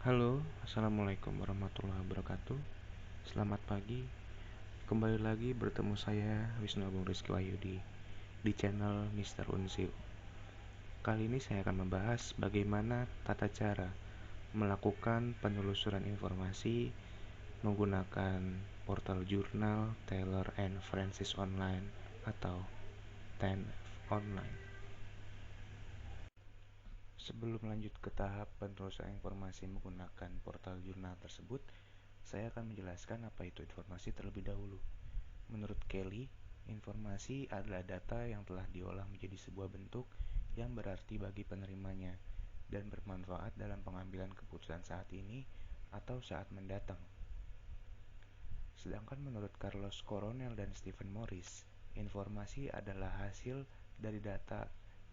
Halo, Assalamualaikum warahmatullahi wabarakatuh. Selamat pagi, kembali lagi bertemu saya Wisnu Agung Rizky Wahyudi di channel Mister Unsiu. Kali ini saya akan membahas bagaimana tata cara melakukan penelusuran informasi menggunakan portal jurnal Taylor and Francis Online atau TANF Online. Sebelum lanjut ke tahap penelusuran informasi menggunakan portal jurnal tersebut, saya akan menjelaskan apa itu informasi terlebih dahulu. Menurut Kelly, informasi adalah data yang telah diolah menjadi sebuah bentuk yang berarti bagi penerimanya dan bermanfaat dalam pengambilan keputusan saat ini atau saat mendatang. Sedangkan menurut Carlos Coronel dan Stephen Morris, informasi adalah hasil dari data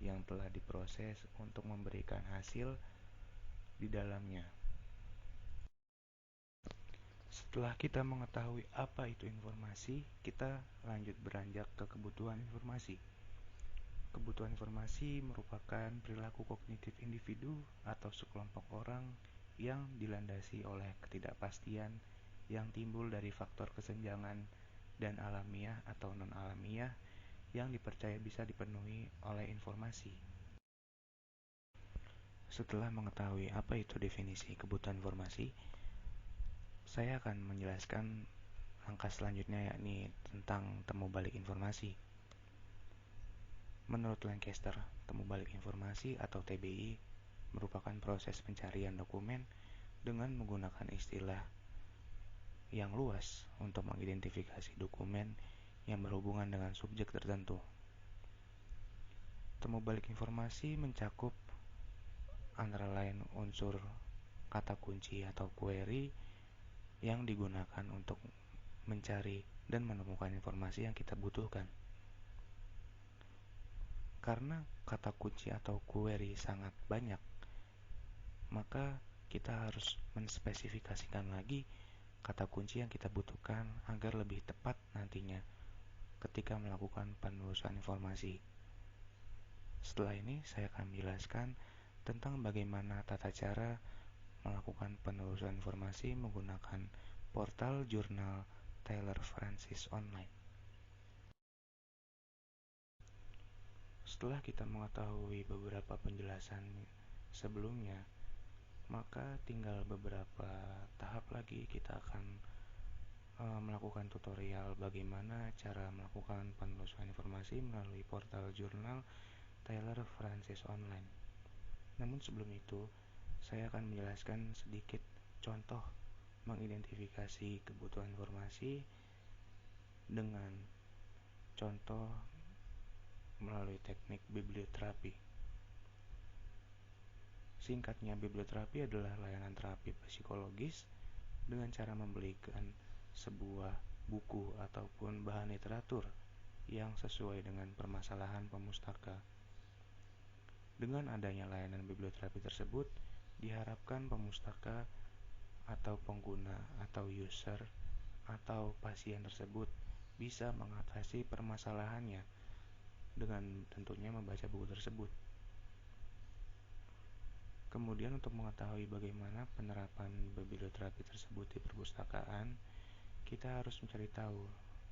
yang telah diproses untuk memberikan hasil di dalamnya. Setelah kita mengetahui apa itu informasi, kita lanjut beranjak ke kebutuhan informasi. Kebutuhan informasi merupakan perilaku kognitif individu atau sekelompok orang yang dilandasi oleh ketidakpastian yang timbul dari faktor kesenjangan dan alamiah atau non-alamiah yang dipercaya bisa dipenuhi oleh informasi. Setelah mengetahui apa itu definisi kebutuhan informasi, saya akan menjelaskan langkah selanjutnya, yakni tentang temu balik informasi. Menurut Lancaster, temu balik informasi atau TBI merupakan proses pencarian dokumen dengan menggunakan istilah yang luas untuk mengidentifikasi dokumen yang berhubungan dengan subjek tertentu. Temu balik informasi mencakup antara lain unsur kata kunci atau query yang digunakan untuk mencari dan menemukan informasi yang kita butuhkan. Karena kata kunci atau query sangat banyak, maka kita harus menspesifikasikan lagi kata kunci yang kita butuhkan agar lebih tepat nantinya ketika melakukan penelusuran informasi. Setelah ini saya akan menjelaskan tentang bagaimana tata cara melakukan penelusuran informasi menggunakan portal jurnal Taylor Francis Online. Setelah kita mengetahui beberapa penjelasan sebelumnya, maka tinggal beberapa tahap lagi kita akan melakukan tutorial bagaimana cara melakukan penelusuran informasi melalui portal jurnal Taylor Francis Online. Namun sebelum itu, saya akan menjelaskan sedikit contoh mengidentifikasi kebutuhan informasi dengan contoh melalui teknik biblioterapi. Singkatnya, biblioterapi adalah layanan terapi psikologis dengan cara membelikan sebuah buku ataupun bahan literatur yang sesuai dengan permasalahan pemustaka. Dengan adanya layanan biblioterapi tersebut, diharapkan pemustaka atau pengguna atau user atau pasien tersebut bisa mengatasi permasalahannya dengan tentunya membaca buku tersebut. Kemudian untuk mengetahui bagaimana penerapan biblioterapi tersebut di perpustakaan, kita harus mencari tahu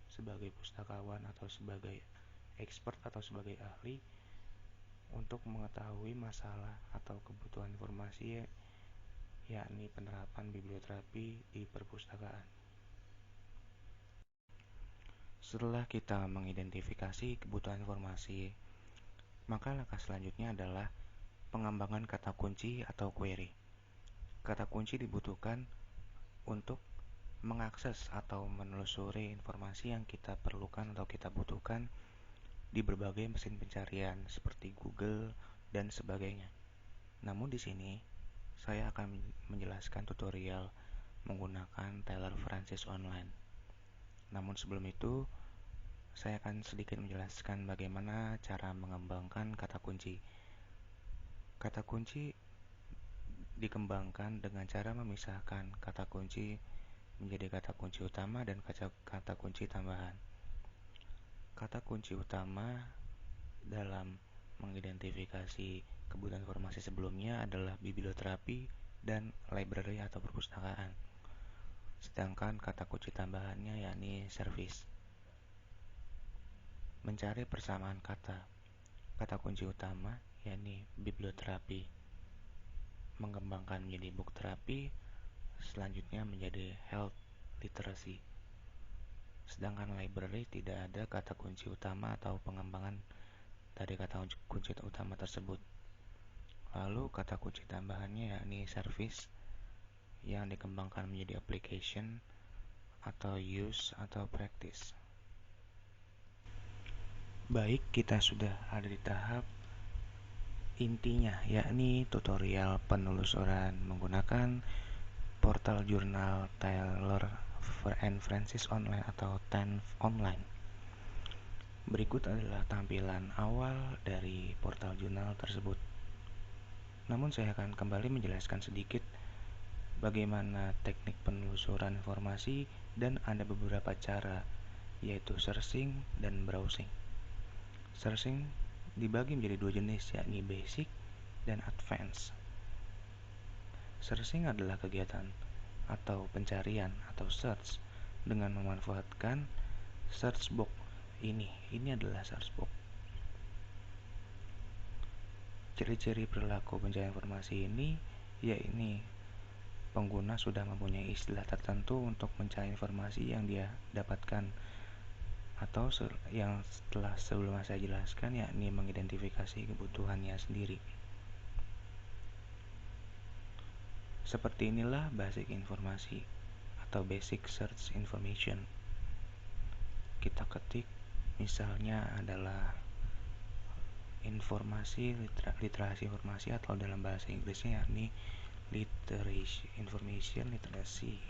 sebagai pustakawan atau sebagai expert atau sebagai ahli untuk mengetahui masalah atau kebutuhan informasi, yakni penerapan biblioterapi di perpustakaan. Setelah kita mengidentifikasi kebutuhan informasi, maka langkah selanjutnya adalah pengembangan kata kunci atau query. Kata kunci dibutuhkan untuk mengakses atau menelusuri informasi yang kita perlukan atau kita butuhkan di berbagai mesin pencarian seperti Google dan sebagainya. Namun di sini saya akan menjelaskan tutorial menggunakan Taylor Francis Online. Namun sebelum itu, saya akan sedikit menjelaskan bagaimana cara mengembangkan kata kunci. Kata kunci dikembangkan dengan cara memisahkan kata kunci menjadi kata kunci utama dan kata kunci tambahan. Kata kunci utama dalam mengidentifikasi kebutuhan informasi sebelumnya adalah biblioterapi dan library atau perpustakaan. Sedangkan kata kunci tambahannya yakni service. Mencari persamaan kata. Kata kunci utama yakni biblioterapi. Mengembangkan menjadi book terapi, selanjutnya menjadi health literacy. Sedangkan library tidak ada kata kunci utama atau pengembangan dari kata kunci utama tersebut. Lalu kata kunci tambahannya yakni service yang dikembangkan menjadi application atau use atau practice. Baik, kita sudah ada di tahap intinya, yakni tutorial penelusuran menggunakan portal jurnal Taylor and Francis Online atau TANF Online. Berikut adalah tampilan awal dari portal jurnal tersebut. Namun saya akan kembali menjelaskan sedikit bagaimana teknik penelusuran informasi dan ada beberapa cara, yaitu searching dan browsing. Searching dibagi menjadi dua jenis, yakni basic dan advanced. Searching adalah kegiatan atau pencarian atau search dengan memanfaatkan search box. Ini adalah search box. Ciri-ciri perilaku pencarian informasi ini yaitu pengguna sudah mempunyai istilah tertentu untuk mencari informasi yang dia dapatkan, atau yang setelah sebelumnya saya jelaskan, yakni mengidentifikasi kebutuhannya sendiri. Seperti inilah basic informasi atau basic search information. Kita ketik misalnya adalah informasi, literasi informasi, atau dalam bahasa Inggrisnya yakni literacy, information literacy.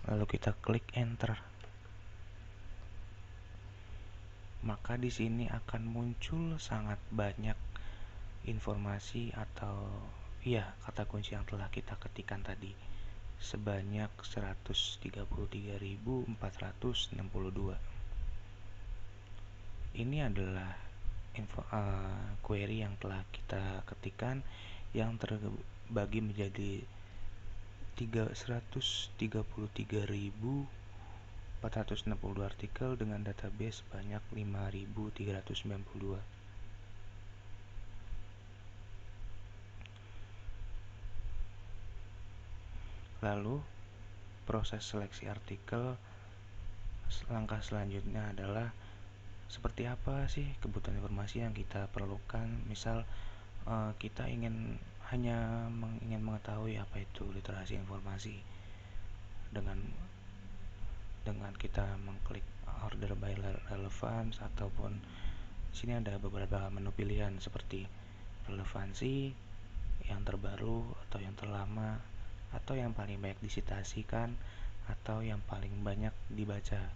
Lalu kita klik enter. Maka di sini akan muncul sangat banyak informasi atau kata kunci yang telah kita ketikkan tadi sebanyak 133.462. Ini adalah query yang telah kita ketikkan yang terbagi menjadi 133.462 artikel dengan database sebanyak 5.392. Lalu proses seleksi artikel, langkah selanjutnya adalah seperti apa sih kebutuhan informasi yang kita perlukan. Misal kita ingin mengetahui apa itu literasi informasi. Dengan kita mengklik order by relevance, ataupun di sini ada beberapa menu pilihan seperti relevansi, yang terbaru atau yang terlama, atau yang paling banyak disitasikan, atau yang paling banyak dibaca.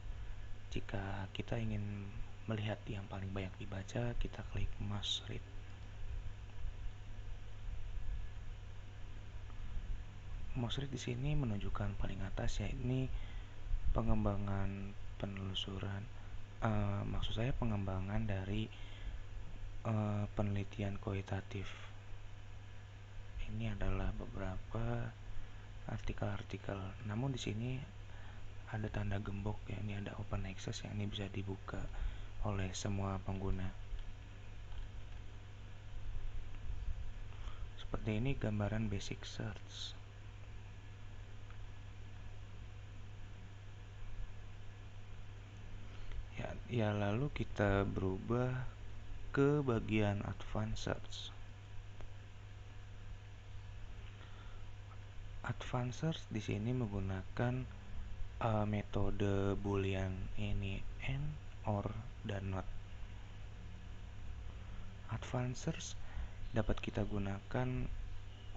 Jika kita ingin melihat yang paling banyak dibaca, kita klik most read. Most read di sini menunjukkan paling atas, yaitu pengembangan penelusuran. Maksud saya pengembangan dari penelitian kualitatif. Ini adalah beberapa artikel-artikel. Namun di sini ada tanda gembok, ya, ini ada open access yang ini bisa dibuka oleh semua pengguna. Seperti ini gambaran basic search. Ya, lalu kita berubah ke bagian advanced search. Advanced search di sini menggunakan metode boolean ini and, or, dan not. Advanced search dapat kita gunakan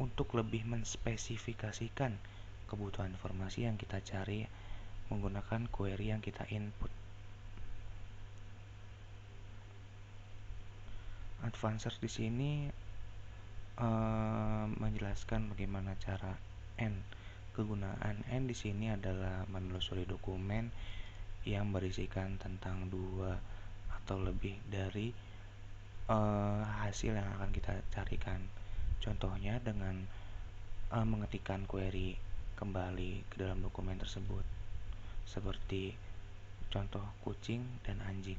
untuk lebih menspesifikasikan kebutuhan informasi yang kita cari menggunakan query yang kita input. Advanced search di sini menjelaskan bagaimana cara N. Kegunaan N di sini adalah menelusuri dokumen yang berisikan tentang 2 atau lebih dari hasil yang akan kita carikan. Contohnya dengan mengetikkan query kembali ke dalam dokumen tersebut, seperti contoh kucing dan anjing.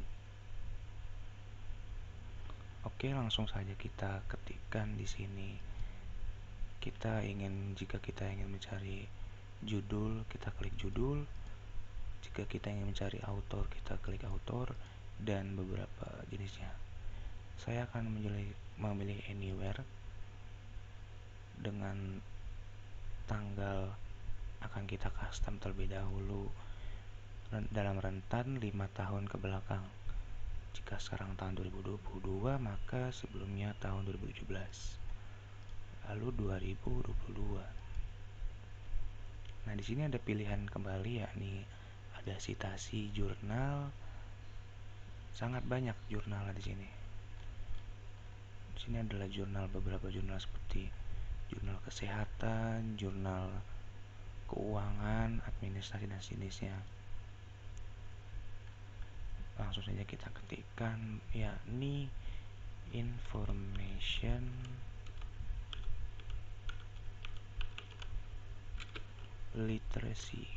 Oke, langsung saja kita ketikkan di sini. Jika kita ingin mencari judul, kita klik judul. Jika kita ingin mencari autor, kita klik autor, dan beberapa jenisnya. Saya akan memilih anywhere. Dengan tanggal akan kita custom terlebih dahulu dalam rentan 5 tahun ke belakang. Jika sekarang tahun 2022, maka sebelumnya tahun 2017, lalu 2022. Nah, di sini ada pilihan kembali, yakni ada citasi jurnal. Sangat banyak jurnal di sini. Di sini adalah beberapa jurnal seperti jurnal kesehatan, jurnal keuangan, administrasi, dan sejenisnya. Langsung saja kita ketikkan, yakni information literacy.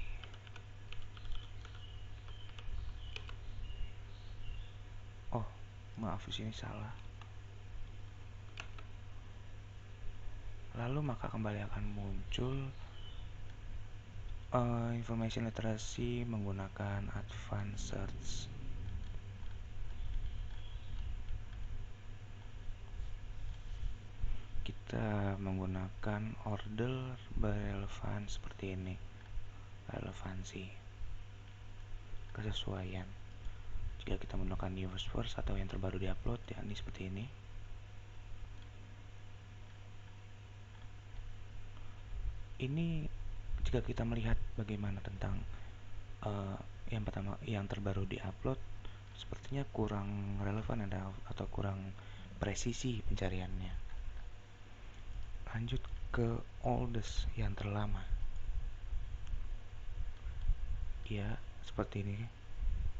Oh, maaf, di sini salah. Lalu maka kembali akan muncul information literacy menggunakan advanced search. Kita menggunakan order berrelevan seperti ini. Relevansi, kesesuaian. Jika kita menggunakan news first atau yang terbaru diupload, yakni seperti ini. Ini jika kita melihat bagaimana tentang yang pertama, yang terbaru diupload, sepertinya kurang relevan atau kurang presisi pencariannya. Lanjut ke oldest, yang terlama. Ya, seperti ini,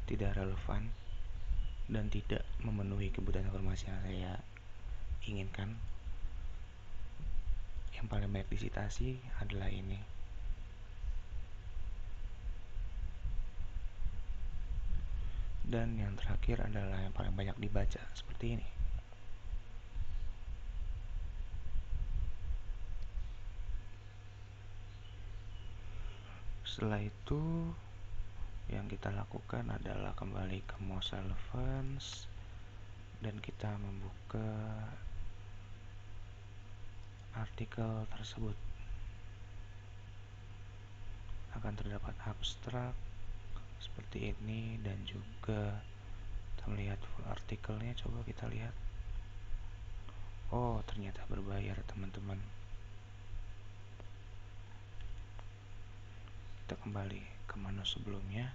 tidak relevan dan tidak memenuhi kebutuhan informasi yang saya inginkan. Yang paling banyak disitasi adalah ini. Dan yang terakhir adalah yang paling banyak dibaca, seperti ini. Setelah itu, yang kita lakukan adalah kembali ke most relevance dan kita membuka artikel tersebut. Akan terdapat abstrak seperti ini, dan juga kita melihat full artikelnya. Coba kita lihat. Oh, ternyata berbayar, teman-teman. Kita kembali ke menu sebelumnya.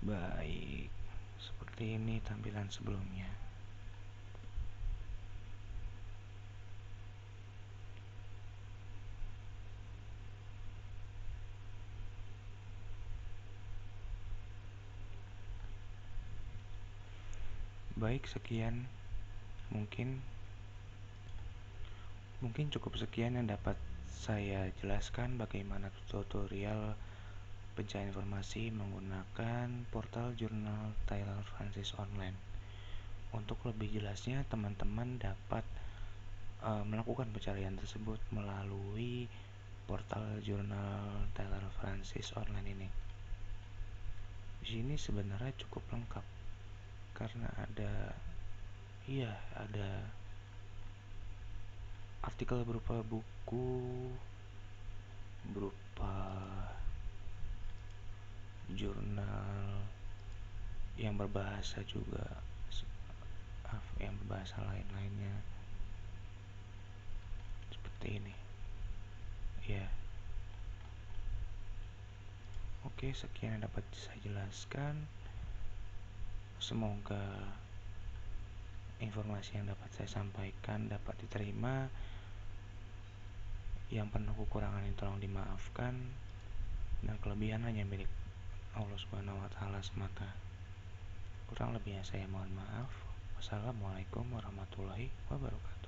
Baik, seperti ini tampilan sebelumnya. Baik, sekian. Mungkin cukup sekian yang dapat saya jelaskan bagaimana tutorial pencarian informasi menggunakan portal jurnal Taylor Francis Online. Untuk lebih jelasnya, teman-teman dapat melakukan pencarian tersebut melalui portal jurnal Taylor Francis Online ini. Di sini sebenarnya cukup lengkap karena ada artikel berupa buku, berupa jurnal yang berbahasa juga, yang berbahasa lain-lainnya, seperti ini. Ya. Oke, sekian yang dapat saya jelaskan. Semoga informasi yang dapat saya sampaikan dapat diterima. Yang penuh kekurangan ini tolong dimaafkan, dan kelebihan hanya milik Allah Subhanahu wa Ta'ala semata. Kurang lebihnya saya mohon maaf. Wassalamualaikum warahmatullahi wabarakatuh.